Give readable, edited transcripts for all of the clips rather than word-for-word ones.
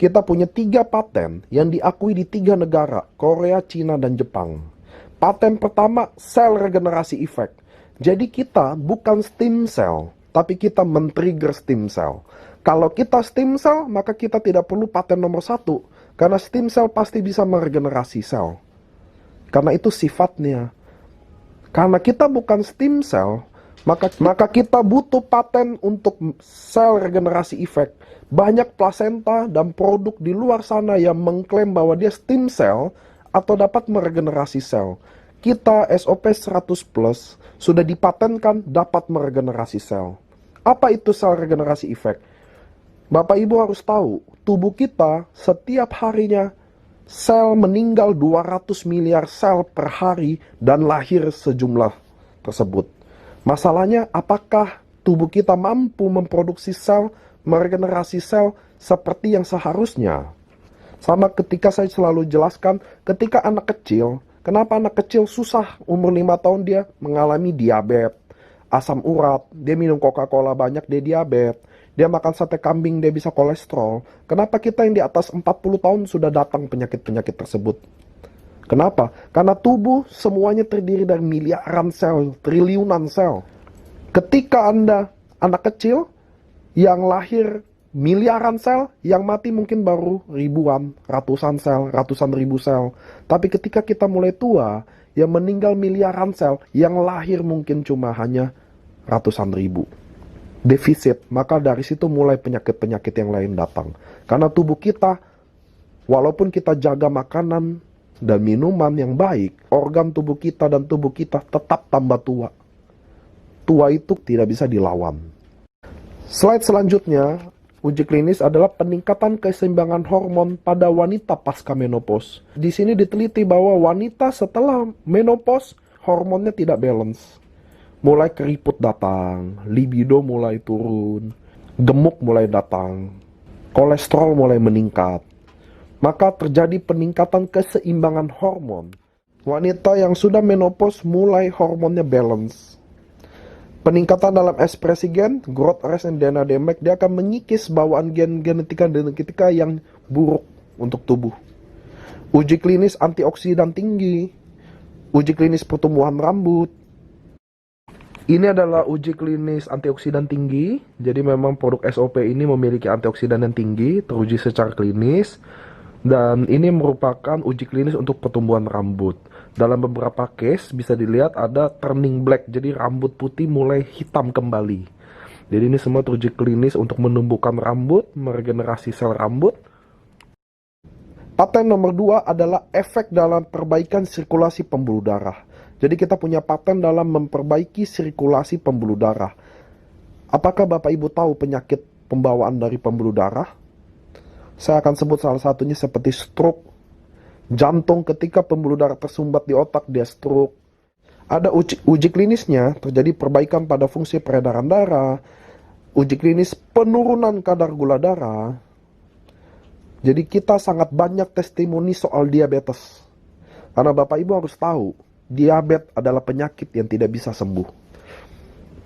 kita punya 3 paten yang diakui di 3 negara, Korea, Cina, dan Jepang. Paten pertama, sel regenerasi efek. Jadi kita bukan stem cell, tapi kita men-trigger stem cell. Kalau kita stem cell, maka kita tidak perlu paten nomor 1, karena stem cell pasti bisa meregenerasi sel. Karena itu sifatnya. Karena kita bukan stem cell, maka kita butuh paten untuk sel regenerasi efek. Banyak plasenta dan produk di luar sana yang mengklaim bahwa dia stem cell atau dapat meregenerasi sel. Kita SOP 100 plus sudah dipatenkan dapat meregenerasi sel. Apa itu sel regenerasi efek? Bapak Ibu harus tahu, tubuh kita setiap harinya sel meninggal 200 miliar sel per hari dan lahir sejumlah tersebut. Masalahnya, apakah tubuh kita mampu memproduksi sel, meregenerasi sel seperti yang seharusnya? Sama ketika saya selalu jelaskan, ketika anak kecil, kenapa anak kecil susah umur 5 tahun dia mengalami diabetes, asam urat, dia minum Coca-Cola banyak, dia diabetes, dia makan sate kambing, dia bisa kolesterol. Kenapa kita yang di atas 40 tahun sudah datang penyakit-penyakit tersebut? Kenapa? Karena tubuh semuanya terdiri dari miliaran sel, triliunan sel. Ketika Anda anak kecil yang lahir miliaran sel, yang mati mungkin baru ribuan, ratusan sel, ratusan ribu sel. Tapi ketika kita mulai tua, yang meninggal miliaran sel, yang lahir mungkin cuma hanya ratusan ribu. Defisit, maka dari situ mulai penyakit-penyakit yang lain datang. Karena tubuh kita, walaupun kita jaga makanan dan minuman yang baik, organ tubuh kita dan tubuh kita tetap tambah tua. Tua itu tidak bisa dilawan. Slide selanjutnya, uji klinis adalah peningkatan keseimbangan hormon pada wanita pasca menopause. Di sini diteliti bahwa wanita setelah menopause, hormonnya tidak balance. Mulai keriput datang, libido mulai turun, gemuk mulai datang, kolesterol mulai meningkat. Maka terjadi peningkatan keseimbangan hormon. Wanita yang sudah menopause mulai hormonnya balance. Peningkatan dalam ekspresi gen, growth arrest and dynademek, dia akan mengikis bawaan genetika yang buruk untuk tubuh. Uji klinis antioksidan tinggi, uji klinis pertumbuhan rambut. Ini adalah uji klinis antioksidan tinggi, jadi memang produk SOP ini memiliki antioksidan yang tinggi, teruji secara klinis. Dan ini merupakan uji klinis untuk pertumbuhan rambut. Dalam beberapa case bisa dilihat ada turning black, jadi rambut putih mulai hitam kembali. Jadi ini semua teruji klinis untuk menumbuhkan rambut, meregenerasi sel rambut. Paten nomor 2 adalah efek dalam perbaikan sirkulasi pembuluh darah. Jadi kita punya paten dalam memperbaiki sirkulasi pembuluh darah. Apakah Bapak Ibu tahu penyakit pembawaan dari pembuluh darah? Saya akan sebut salah satunya seperti stroke. Jantung ketika pembuluh darah tersumbat di otak, dia stroke. Ada uji klinisnya, terjadi perbaikan pada fungsi peredaran darah. Uji klinis penurunan kadar gula darah. Jadi kita sangat banyak testimoni soal diabetes. Karena Bapak Ibu harus tahu, diabetes adalah penyakit yang tidak bisa sembuh.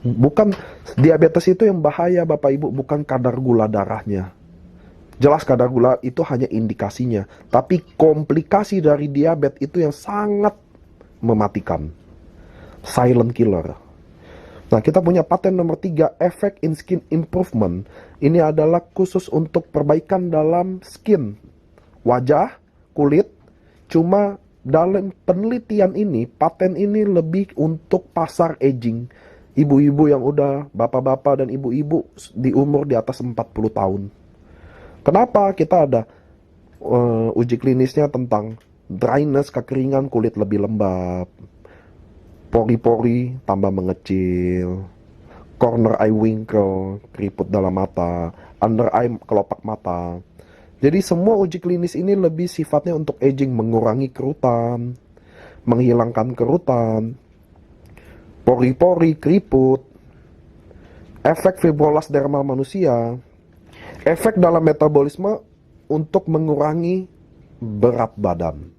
Bukan diabetes itu yang bahaya Bapak Ibu, bukan kadar gula darahnya. Jelas kadar gula itu hanya indikasinya, tapi komplikasi dari diabetes itu yang sangat mematikan. Silent killer. Nah, kita punya paten nomor 3, efek in skin improvement. Ini adalah khusus untuk perbaikan dalam skin, wajah, kulit. Cuma dalam penelitian ini, paten ini lebih untuk pasar aging. Ibu-ibu yang udah, bapak-bapak dan ibu-ibu di umur di atas 40 tahun. Kenapa? Kita ada uji klinisnya tentang dryness, kekeringan, kulit lebih lembab, pori-pori tambah mengecil, corner eye wrinkle, keriput dalam mata, under eye, kelopak mata. Jadi semua uji klinis ini lebih sifatnya untuk aging, mengurangi kerutan, menghilangkan kerutan, pori-pori, keriput, efek fibrolas dermal manusia, efek dalam metabolisme untuk mengurangi berat badan.